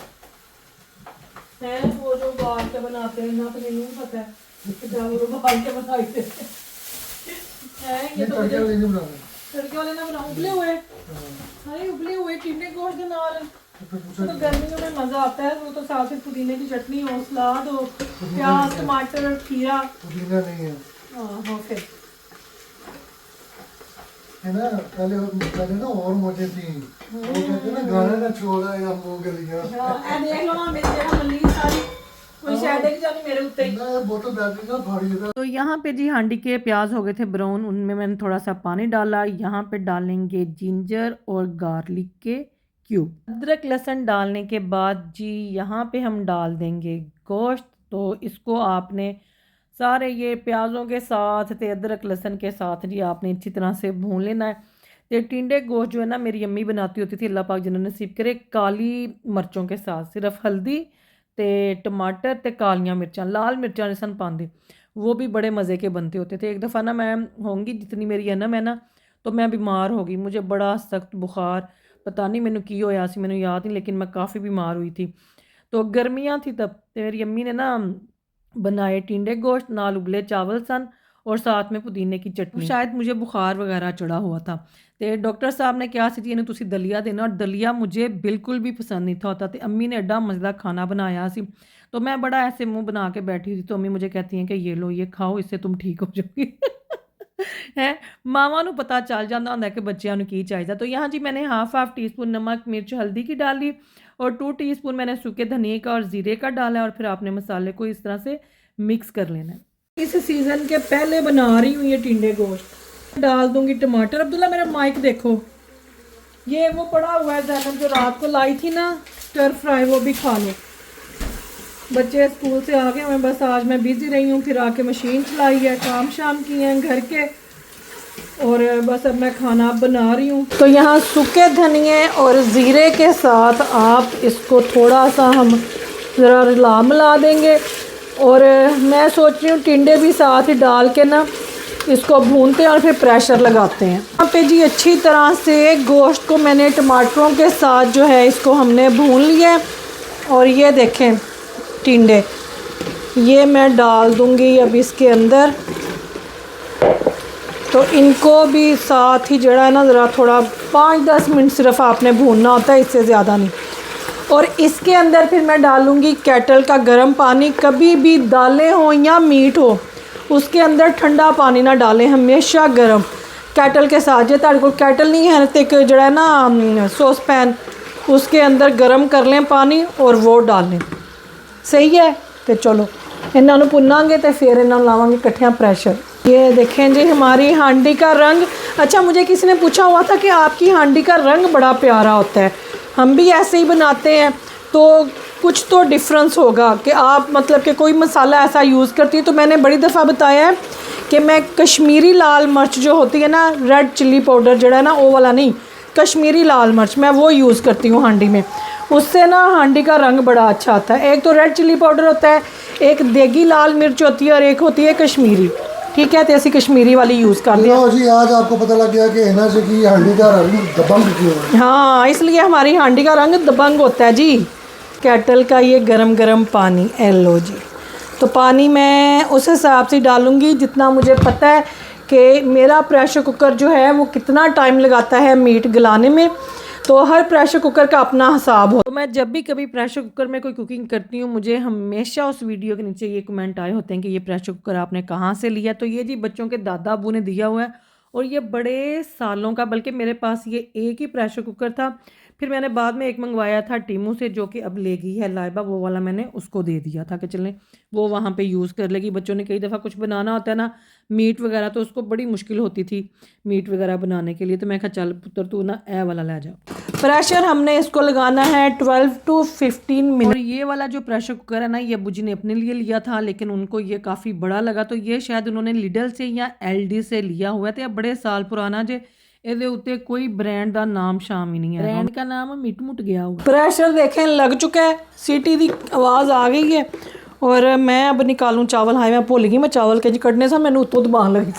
हैं वो जो उबाल के बनाते हैं ना, तो नहीं पता है चावल उबाल के बनाते हैं। ये तो तड़के वाले नहीं बनाते, तड़के वाले ना बनाऊं, उबले हुए। अरे उबले हुए टिंडे गोश्त के नाल तो गर्मियों में मजा आता है। वो तो साथ में पुदीने की चटनी हो, सलाद हो, प्याज टमाटर खीरा। पुदीना नहीं है। हाँ फिर है ना, पहले ना और मजे थी। वो कहते ना गाना ना छोड़ा या मुंह गलियां। हां देख लो ना मेरी जगह मल्ली सारी कोई शायद है कि जानी मेरे ऊते ही ना बोतल बैटरी ना फाड़ी था। तो यहाँ पे जी हांडी के प्याज हो गए थे ब्राउन, उनमें मैंने थोड़ा सा पानी डाला। यहाँ पे डालेंगे जिंजर और गार्लिक के क्यूब। अदरक लहसुन डालने के बाद जी यहाँ पे हम डाल देंगे गोश्त। तो इसको आपने सारे ये प्याज़ों के साथ ते अदरक लहसुन के साथ जी आपने अच्छी तरह से भून लेना है। तो टिंडे गोश्त जो है ना मेरी अम्मी बनाती होती थी, अल्लाह पाक जिन्होंने नसीब करे, काली मिर्चों के साथ, सिर्फ हल्दी ते टमाटर ते कालियां मिर्चां, लाल मिर्चां नहीं सन पाते, वो भी बड़े मज़े के बनते होते थे। एक दफ़ा ना मैं होंगी जितनी मेरी अनम है ना, तो मैं बीमार हो गई, मुझे बड़ा सख्त बुखार, पता नहीं मैनू की होया सी, मैनू याद नहीं, लेकिन मैं काफ़ी बीमार हुई थी। तो गर्मियाँ थी तब, तो मेरी अम्मी ने ना बनाए टिंडे गोश्त, नाल उबले चावल सन और साथ में पुदीने की चटनी। शायद मुझे बुखार वगैरह चढ़ा हुआ था। तो डॉक्टर साहब ने कहा सी जी इन्हें तुसी दलिया देना, और दलिया मुझे बिल्कुल भी पसंद नहीं था होता। तो अम्मी ने एडा मज़ेदार खाना बनाया सी, तो मैं बड़ा ऐसे मुंह बना के बैठी थी। तो अम्मी मुझे कहती हैं कि ये लो ये खाओ, इससे तुम ठीक हो जाओगी। है मावां नू पता चल जाता होंदा कि बच्चों नू की चाहिए। तो यहाँ जी मैंने हाफ टीस्पून नमक मिर्च हल्दी की डाली और 2 टीस्पून मैंने सूखे धनिए का और ज़ीरे का डाला। और फिर आपने मसाले को इस तरह से मिक्स कर लेना है। इस सीज़न के पहले बना रही हूँ ये टिंडे गोश्त। डाल दूंगी टमाटर। अब्दुल्ला मेरा माइक देखो, ये वो पड़ा हुआ है ज़ैनब जो रात को लाई थी ना स्टर फ्राई, वो भी खा लो। बच्चे स्कूल से आ गए मैं बस आज मैं बिज़ी रही हूँ, फिर आके मशीन चलाई है, काम शाम किए हैं घर के, और बस अब मैं खाना बना रही हूँ। तो यहाँ सूखे धनिए और ज़ीरे के साथ आप इसको थोड़ा सा हम ज़रा रला मिला देंगे, और मैं सोच रही हूँ टिंडे भी साथ ही डाल के ना इसको भूनते हैं और फिर प्रेशर लगाते हैं। यहाँ पे जी अच्छी तरह से गोश्त को मैंने टमाटरों के साथ जो है इसको हमने भून लिया है, और ये देखें टिंडे ये मैं डाल दूँगी अब इसके अंदर। तो इनको भी साथ ही जड़ा है ना ज़रा थोड़ा 5-10 मिनट सिर्फ आपने भूनना होता है, इससे ज़्यादा नहीं। और इसके अंदर फिर मैं डालूँगी केटल का गर्म पानी। कभी भी दालें हो या मीट हो उसके अंदर ठंडा पानी ना डालें, हमेशा गर्म केटल के साथ। जो तारे को केटल नहीं है तो एक जड़ा है ना सॉस पैन, उसके अंदर गर्म कर लें पानी और वो डाल लें, सही है। तो चलो इन्हों भुनांगे तो फिर इन्हों लावांगे कट्ठियाँ प्रेशर। ये देखें जी हमारी हांडी का रंग। अच्छा मुझे किसी ने पूछा हुआ था कि आपकी हांडी का रंग बड़ा प्यारा होता है, हम भी ऐसे ही बनाते हैं, तो कुछ तो डिफरेंस होगा कि आप मतलब कि कोई मसाला ऐसा यूज़ करती है। तो मैंने बड़ी दफ़ा बताया है कि मैं कश्मीरी लाल मिर्च जो होती है ना, रेड चिल्ली पाउडर जड़ा है ना वो वाला नहीं, कश्मीरी लाल मिर्च मैं वो यूज़ करती हूँ हांडी में, उससे ना हांडी का रंग बड़ा अच्छा आता है। एक तो रेड चिल्ली पाउडर होता है, एक देगी लाल मिर्च होती है और एक होती है कश्मीरी, ठीक है। तो ऐसी कश्मीरी वाली यूज़ कर लिया जी। आज आपको पता लग गया कि हिना से की हांडी का रंग दबंग क्यों है। हाँ इसलिए हमारी हांडी का रंग दबंग होता है जी। केटल का ये गरम गरम पानी लो जी। तो पानी मैं उस हिसाब से डालूँगी जितना मुझे पता है कि मेरा प्रेशर कुकर जो है वो कितना टाइम लगाता है मीट गलाने में। तो हर प्रेशर कुकर का अपना हिसाब हो। तो मैं जब भी कभी प्रेशर कुकर में कोई कुकिंग करती हूँ मुझे हमेशा उस वीडियो के नीचे ये कमेंट आए होते हैं कि ये प्रेशर कुकर आपने कहाँ से लिया। तो ये जी बच्चों के दादा अबू ने दिया हुआ है, और ये बड़े सालों का, बल्कि मेरे पास ये एक ही प्रेशर कुकर था, फिर मैंने बाद में एक मंगवाया था टीमू से जो कि अब ले गई है लाइबा, वो वाला मैंने उसको दे दिया था कि चलें वो वहाँ पे यूज़ कर लेगी। बच्चों ने कई दफ़ा कुछ बनाना होता है ना मीट वगैरह, तो उसको बड़ी मुश्किल होती थी मीट वगैरह बनाने के लिए, तो मैं कहा चल पुत्र तू ना ए वाला ले जाओ। प्रेशर हमने इसको लगाना है 12 to 15 मिनट। और ये वाला जो प्रेशर कुकर है ना ये अब्बू जी ने अपने लिए लिया था, लेकिन उनको ये काफ़ी बड़ा लगा, तो ये शायद उन्होंने लिडल से या LD से लिया हुआ था, बड़े साल पुराना जे ਇਹਦੇ ਉੱਤੇ कोई ब्रांड का नाम शाम ही नहीं है, ब्रांड का नाम मिट मुट गया हुआ। प्रेशर देखें लग चुका है, सीटी की आवाज़ आ गई है, और मैं अब निकालूं चावल। हाय मैं भुल गई, मैं चावल के कटने से मैंने उत्तों दबान लगी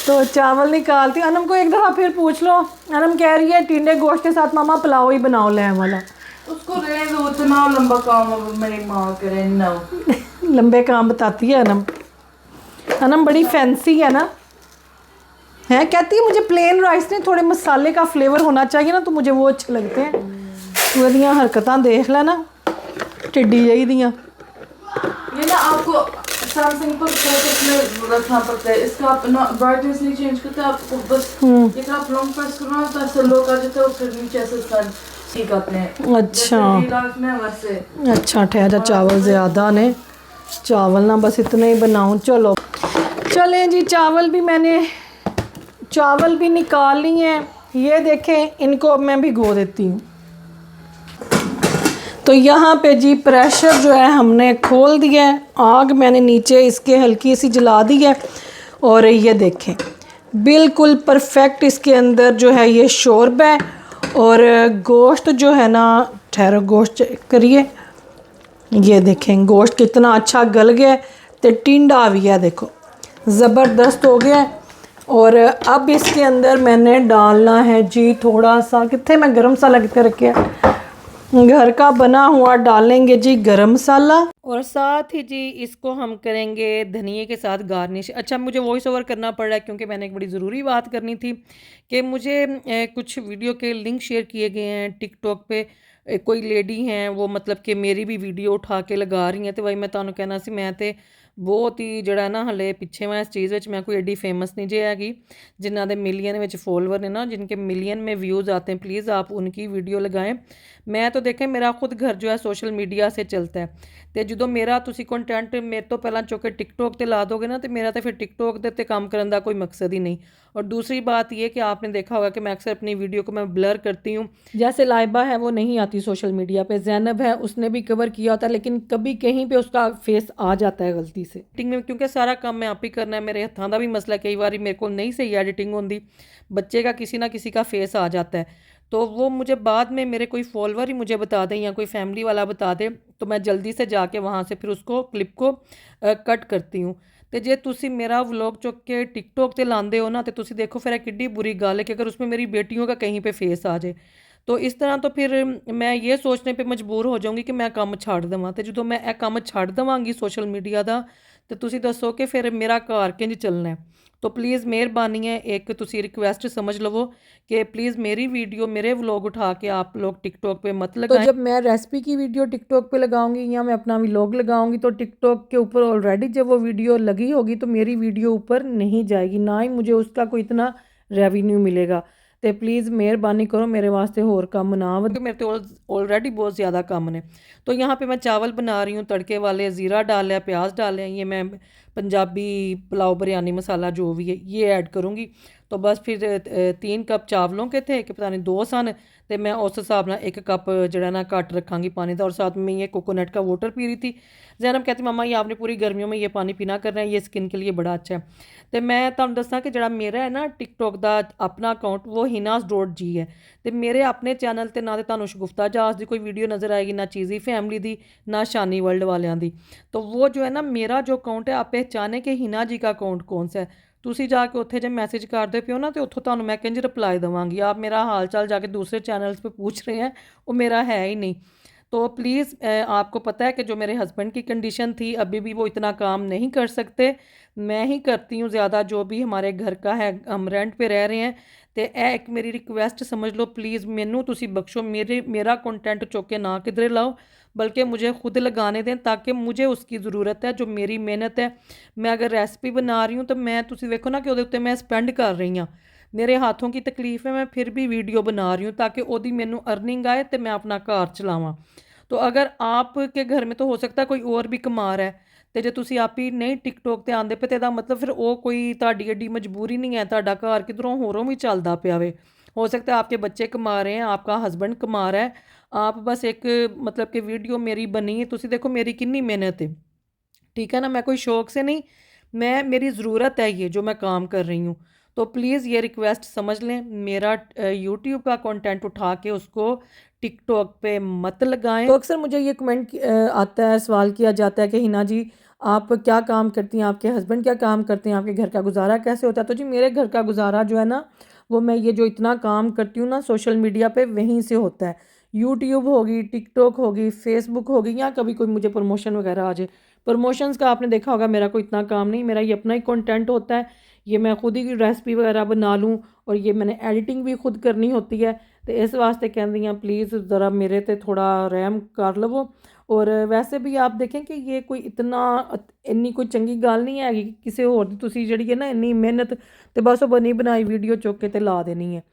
तो चावल निकालती हूँ। अनम को एक दफ़ा फिर पूछ लो, अनम कह रही है टिंडे गोश्त के साथ मामा पुलाव ही बनाओ ले वाला। उसको रहने दो, उतना लंबा काम मेरी माँ करे ना। लंबे काम बताती है अनम। अनम बड़ी फैंसी है ना, है कहती है मुझे प्लेन राइस नहीं थोड़े मसाले का फ्लेवर होना चाहिए ना, तो मुझे वो अच्छे लगते हैं। वो हरकतां देख लेना टिड्डी जही दियाँ। ये ना आपको सैमसंग पर फोकस में रखना पड़ता है, इसका अपना ब्राइटनेस नहीं चेंज करता, आपको बस ये आप लॉन्ग प्रेस करो तो ऐसे लो कर देते हो, फिर नीचे से सन सीख आते हैं। अच्छा ठहरा, चावल ज़्यादा ने, चावल ना बस इतने ही बनाऊँ। चलो चलें जी, चावल भी निकाल लिए हैं, ये देखें इनको अब मैं भिगो देती हूँ। तो यहाँ पे जी प्रेशर जो है हमने खोल दिया है, आग मैंने नीचे इसके हल्की सी जला दी है, और ये देखें बिल्कुल परफेक्ट इसके अंदर जो है ये शोरबा है। और गोश्त जो है ना, ठहरो गोश्त चेक करिए, ये देखें गोश्त कितना अच्छा गल गया, तो टिंडा भी है देखो ज़बरदस्त हो गया है। और अब इसके अंदर मैंने डालना है जी थोड़ा सा, कितने मैं गरम मसाला कितने रखे घर का बना हुआ डालेंगे जी गरम मसाला, और साथ ही जी इसको हम करेंगे धनिए के साथ गार्निश। अच्छा मुझे वॉइस ओवर करना पड़ रहा है क्योंकि मैंने एक बड़ी ज़रूरी बात करनी थी कि मुझे कुछ वीडियो के लिंक शेयर किए गए हैं टिकटॉक पे। कोई लेडी हैं वो मतलब कि मेरी भी वीडियो उठा के लगा रही हैं, तो वही मैं तुहानू कहना सी मैं तो ਬਹੁਤ ਹੀ ਜਿਹੜਾ ਨਾ ਹਲੇ ਪਿੱਛੇ ਮੈਂ ਇਸ ਚੀज़ ਵਿੱਚ मैं कोई एडी फेमस नहीं जे हैगी जिन्हों के मिलियन में फॉलोवर ने ना जिनके मिलियन में व्यूज़ आते हैं प्लीज़ आप उनकी वीडियो लगाएं। मैं तो देखें मेरा खुद घर जो है सोशल मीडिया से चलता है तो जो मेरा तुसी कंटेंट मेरे तो पहला चुक के टिकटॉक ते ला दोगे ना तो मेरा तो फिर टिकटॉक दे ते काम करने का कोई मकसद ही नहीं। और दूसरी बात ये कि आपने देखा होगा कि मैं अक्सर अपनी वीडियो को मैं ब्लर करती हूँ। जैसे लाइबा है वो नहीं आती सोशल मीडिया पे, जैनब है उसने भी कवर किया होता है लेकिन कभी कहीं पे उसका फेस आ जाता है गलती से एडिटिंग में, क्योंकि सारा काम मैं आप ही करना है। मेरे हथों का भी मसला, कई बार मेरे को नहीं सही एडिटिंग होती, बच्चे का किसी ना किसी का फेस आ जाता है तो वो मुझे बाद में मेरे कोई फॉलोवर ही मुझे बता दें या कोई फैमिली वाला बता दे तो मैं जल्दी से जाके वहाँ से फिर उसको क्लिप को कट करती हूँ। तो जे तुसी मेरा व्लॉग चुक के टिकटॉक ते लांदे हो ना तो तुसी देखो फिर किड्डी बुरी गल है कि अगर उसमें मेरी बेटियों का कहीं पे फेस आ जाए तो इस तरह तो फिर मैं ये सोचने पे मजबूर हो जाऊँगी कि मैं काम छड़ देवां। तो जो मैं यह काम छड़ देवांगी सोशल मीडिया का तो तुसी दसो कि फिर मेरा घर किंज चलना है। तो प्लीज़ मेहरबानी है एक तुसी रिक्वेस्ट समझ लवो कि प्लीज़ मेरी वीडियो मेरे व्लॉग उठा के आप लोग टिकटॉक पे मत लगाएं। तो जब मैं रेसिपी की वीडियो टिकटॉक पे लगाऊंगी या मैं अपना व्लॉग लगाऊंगी तो टिकटॉक के ऊपर ऑलरेडी जब वो वीडियो लगी होगी तो मेरी वीडियो ऊपर नहीं जाएगी, ना ही मुझे उसका कोई इतना रेवेन्यू मिलेगा। तो प्लीज़ मेहरबानी करो मेरे वास्ते होर काम ना क्योंकि मेरे तो ऑलरेडी बहुत ज़्यादा काम ने। तो यहाँ पे मैं चावल बना रही हूँ तड़के वाले, ज़ीरा डाल लिया, प्याज डाल लिया, ये मैं पंजाबी पुलाव बिरयानी मसाला जो भी है ये ऐड करूँगी। तो बस फिर 3 कप चावलों के थे कि पता नहीं 2 सन तो मैं उस हिसाब ना 1 कप जड़ा ना घट रखांगी पानी का। और साथ में ये कोकोनट का वाटर पी रही थी। जैनब कहती मम्मा ये आपने पूरी गर्मियों में ये पानी पीना करना है, ये स्किन के लिए बड़ा अच्छा है। तो मैं तुहानू दसा कि जड़ा मेरा है ना टिकटॉक का अपना अकाउंट वो hinas.g है। तो मेरे अपने चैनल ते ना तो तुहानू शगुफ्ता जहाज़ की कोई वीडियो नज़र आएगी, ना चीज़ी फैमिली दी, ना शानी वर्ल्ड वालियां दी। तो वो जो है ना मेरा जो अकाउंट है आप पहचाने कि हिना जी का अकाउंट कौन सा है। तुसी जाके उत्थे जब मैसेज करते पियो ना तो उत्थों तुहानू मैं किंज रिप्लाई देवांगी। आप मेरा हाल चाल जाके दूसरे चैनल्स पे पूछ रहे हैं वो मेरा है ही नहीं। तो प्लीज़ आपको पता है कि जो मेरे हस्बैंड की कंडीशन थी अभी भी वो इतना काम नहीं कर सकते, मैं ही करती हूँ ज़्यादा जो भी हमारे घर का है, हम रेंट पे रह रहे हैं। तो एक मेरी रिक्वेस्ट समझ लो प्लीज़, मैनू तुसी बख्शो, मेरा कंटेंट चुक के ना किधरे लाओ बल्कि मुझे खुद लगाने दें ताकि मुझे उसकी ज़रूरत है, जो मेरी मेहनत है। मैं अगर रेसिपी बना रही हूँ तो मैं तुसी देखो ना कि उहदे उत्ते मैं स्पेंड कर रही हाँ, मेरे हाथों की तकलीफ है, मैं फिर भी वीडियो बना रही हूँ ताकि ओदी मैनू अर्निंग आए तो मैं अपना घर चलावां। तो अगर आपके घर में तो हो सकता है कोई और भी कमा रहा है तो जे तुसी आप ही नहीं टिकटॉक ते आंदे पे तो मतलब फिर वो कोई ताड़ी एडी मजबूरी नहीं है, तुहाडा घर किधरों होरों भी चलदा पिया वे। हो सकता है आपके बच्चे कमा रहे हैं, आपका हस्बैंड कमा रहा है, आप बस एक मतलब कि वीडियो मेरी बनी है, तुसी देखो मेरी कितनी मेहनत है, ठीक है ना। मैं कोई शौक से नहीं, मैं मेरी ज़रूरत है ये जो मैं काम कर रही हूँ। तो प्लीज़ ये रिक्वेस्ट समझ लें, मेरा यूट्यूब का कंटेंट उठा के उसको टिकटॉक पे मत लगाएं। तो अक्सर मुझे ये कमेंट आता है, सवाल किया जाता है कि हिना जी आप क्या काम करती हैं, आपके हस्बैंड क्या काम करते हैं, आपके घर का गुजारा कैसे होता है। तो जी मेरे घर का गुजारा जो है ना वो मैं ये जो इतना काम करती हूँ ना सोशल मीडिया पे वहीं से होता है। यूट्यूब होगी, टिकटॉक होगी, फेसबुक होगी, या कभी कोई मुझे प्रमोशन वगैरह आ जाए। प्रमोशंस का आपने देखा होगा मेरा कोई इतना काम नहीं, मेरा ये अपना ही कंटेंट होता है, ये मैं खुद ही रेसिपी वगैरह बना लूँ और ये मैंने एडिटिंग भी खुद करनी होती है। तो इस वास्ते कहती हैं प्लीज़ ज़रा मेरे ते थोड़ा रहम कर लवो। और वैसे भी आप देखें कि ये कोई इतना इन्नी कोई चंगी गल नहीं हैगी कि किसी होर दी तुसी जिहड़ी है ना इन्नी मेहनत तो बस वो बनी बनाई वीडियो चुक के ते ला देनी है।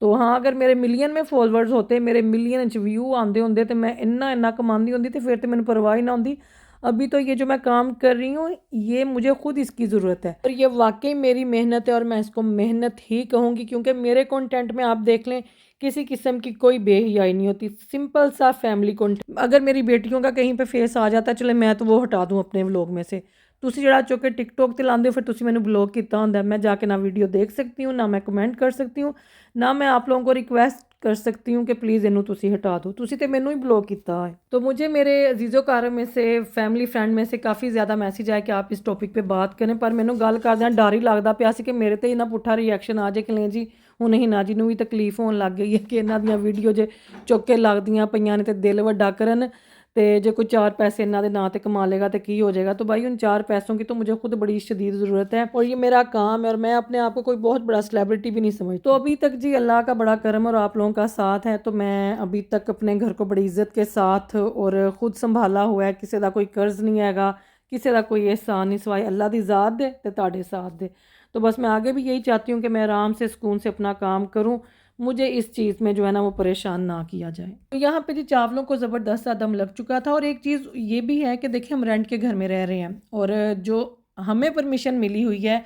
तो हाँ अगर मेरे मिलियन में फॉलोअर्स होते, मेरे मिलियन व्यू आते होंगे तो मैं इन्ना कमाती होंगी तो फिर तो मैंने परवाह ही ना होंगी। अभी तो ये जो मैं काम कर रही हूँ ये मुझे खुद इसकी ज़रूरत है और ये वाकई मेरी मेहनत है और मैं इसको मेहनत ही कहूँगी क्योंकि मेरे कंटेंट में आप देख लें किसी किस्म की कोई बेहयाई नहीं होती, सिंपल सा फैमिली कंटेंट। अगर मेरी बेटियों का कहीं पे फेस आ जाता है चले मैं तो वो हटा दूँ अपने व्लॉग में से। तुसी जिहड़ा चुक के टिकटॉक ते लांदे हो फिर तुसी मैंने ब्लॉक किया होंदा, मैं जाके ना वीडियो देख सकती हूँ, ना मैं कमेंट कर सकती हूँ, ना मैं आप लोगों को रिक्वेस्ट कर सकती हूँ कि प्लीज़ इनू तुसी हटा दो, तुसी ते मैनू ही ब्लॉक किया है। तो मुझे मेरे अजीज़ोकार में से फैमिली फ्रेंड में से काफ़ी ज़्यादा मैसेज आए कि आप इस टॉपिक पे बात करें, पर मैनू गल करदे डर ही लगता पिया सी कि मेरे ते इन्ना पुट्ठा रिएक्शन आ जाए कि लें जी हुण हिना जी नूं भी तकलीफ होने लग गई है कि इन्हां दियां वीडियो जे चुक के लगदियां पईयां ने ते दिल वड्डा करन तो जो कोई 4 पैसे इन्हों के नाँ ते कमा लेगा तो की हो जाएगा। तो भाई उन 4 पैसों की तो मुझे खुद बड़ी शदीद ज़रूरत है और ये मेरा काम है और मैं अपने आप को कोई बहुत बड़ा सेलिब्रिटी भी नहीं समझती। तो अभी तक जी अल्लाह का बड़ा करम और आप लोगों का साथ है तो मैं अभी तक अपने घर को बड़ी इज्जत के साथ और ख़ुद संभाला हुआ है, किसी का कोई कर्ज नहीं हैगा, ਕਿਸੇ ਦਾ ਕੋਈ एहसान नहीं सिवाय अल्लाह दी ज़ात दे ते तुहाडे साथ दे। तो बस मैं आगे भी यही चाहती हूँ कि मैं आराम से सुकून से अपना काम करूँ, मुझे इस चीज़ में जो है ना वो परेशान ना किया जाए। तो यहाँ पे जी चावलों को ज़बरदस्त सा दम लग चुका था। और एक चीज़ ये भी है कि देखिए हम रेंट के घर में रह रहे हैं और जो हमें परमिशन मिली हुई है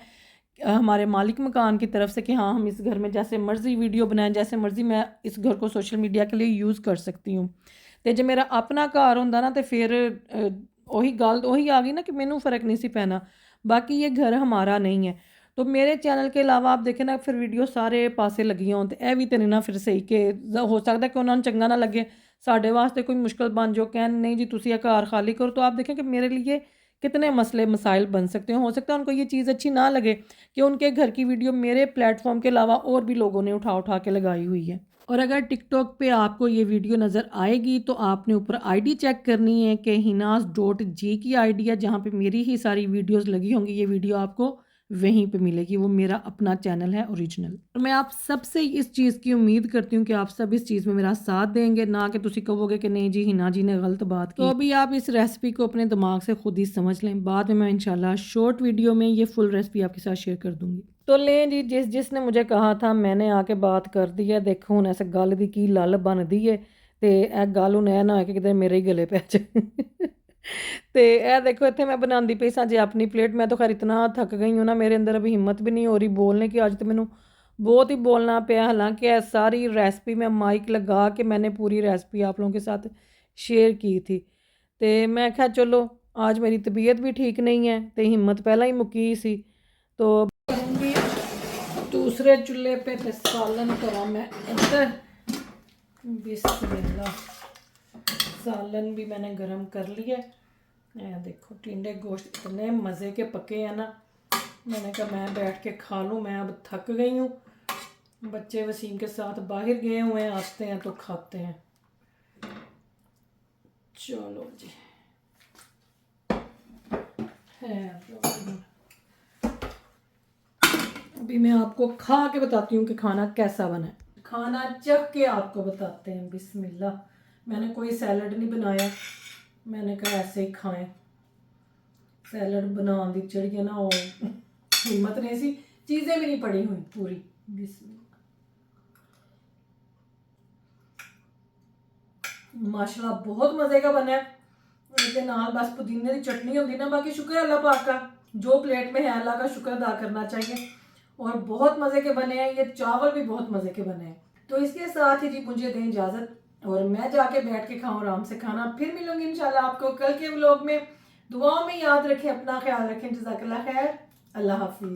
हमारे मालिक मकान की तरफ से कि हाँ हम इस घर में जैसे मर्ज़ी वीडियो बनाएं, जैसे मर्ज़ी मैं इस घर को सोशल मीडिया के लिए यूज़ कर सकती हूँ। तो जो मेरा अपना घर होंदा ना तो फिर वही गल वही आ गई ना कि मैनू फ़र्क नहीं सी पैना, बाकी ये घर हमारा नहीं है। तो मेरे चैनल के अलावा आप देखें ना फिर वीडियो सारे पासे लगियां हों, तो भी तो नहीं ना फिर सही कि हो सकता कि उन्होंने चंगा ना लगे, साढ़े वास्ते कोई मुश्किल बन जो कहन नहीं जी तुसी ये घर खाली करो। तो आप देखें कि मेरे लिए कितने मसले मसाइल बन सकते हैं। हो सकता है उनको ये चीज़ अच्छी ना लगे कि उनके घर की वीडियो मेरे प्लेटफॉर्म के अलावा और भी लोगों ने उठा उठा के लगाई हुई है। और अगर टिकटॉक पे आपको ये वीडियो नज़र आएगी तो आपने ऊपर आईडी चेक करनी है कि हिनाज.जी की आईडी है, जहाँ पे मेरी ही सारी वीडियोस लगी होंगी। ये वीडियो आपको वहीं पे मिलेगी, वो मेरा अपना चैनल है ओरिजिनल। और मैं आप सबसे इस चीज़ की उम्मीद करती हूँ कि आप सब इस चीज़ में मेरा साथ देंगे, ना कि तुसी कहोगे कि नहीं जी हिना जी ने गलत बात की। तो अभी आप इस रेसिपी को अपने दिमाग से खुद ही समझ लें, बाद में मैं इंशाल्लाह शॉर्ट वीडियो में ये फुल रेसिपी आपके साथ शेयर कर दूँगी। तो लें जी, जिसने मुझे कहा था मैंने आके बात कर दी है। देखो हुण ऐसे गल दी की लल बनदी है तो यह गल हुण ऐ ना होए कि किते मेरे ही गले पै जाए। तो यह देखो इत्थे मैं बनांदी पई सां जी अपनी प्लेट। मैं तो खैर इतना थक गई हूँ ना, मेरे अंदर अभी हिम्मत भी नहीं हो रही बोलने की। आज तो मैनू बहुत ही बोलना पिया, हालांकि यह सारी रेसिपी मैं माइक लगा के मैंने पूरी रेसिपी आप लोगों के साथ शेयर की थी। तो मैं आख्या चलो आज मेरी तबीयत भी ठीक नहीं है तो हिम्मत पहला ही मुक्की सी। तो करूँगी दूसरे चूल्हे पे ते सालन करा मैं इधर। बिस्मिल्लाह, सालन भी मैंने गरम कर लिया। देखो टिंडे गोश्त इतने मज़े के पके हैं ना, मैंने कहा मैं बैठ के खा लूँ, मैं अब थक गई हूँ। बच्चे वसीम के साथ बाहर गए हुए हैं, आते हैं तो खाते हैं। चलो जी है अभी मैं आपको खा के बताती हूँ कि खाना कैसा बना है। खाना चख के आपको बताते हैं। बिस्मिल्लाह, मैंने कोई सैलड नहीं बनाया, मैंने कहा ऐसे ही खाएं। सैलड बनाने की चढ़ी है ना वो हिम्मत नहीं सी, चीज़ें भी नहीं पड़ी हुई पूरी। बिस्मिल्लाह, माशाल्लाह बहुत मज़े का बना है। इसके नाल बस पुदीने की चटनी होती ना, बाकी शुक्र अल्लाह पाक का, जो प्लेट में है अल्लाह का शुक्र अदा करना चाहिए। और बहुत मज़े के बने हैं, ये चावल भी बहुत मज़े के बने हैं। तो इसके साथ ही जी मुझे दें इजाज़त और मैं जाके बैठ के खाऊं आराम से खाना। फिर मिलूंगी इंशाल्लाह आपको कल के व्लॉग में। दुआओं में याद रखें, अपना ख्याल रखें। जज़ाकल्लाह खैर, अल्लाह हाफिज़।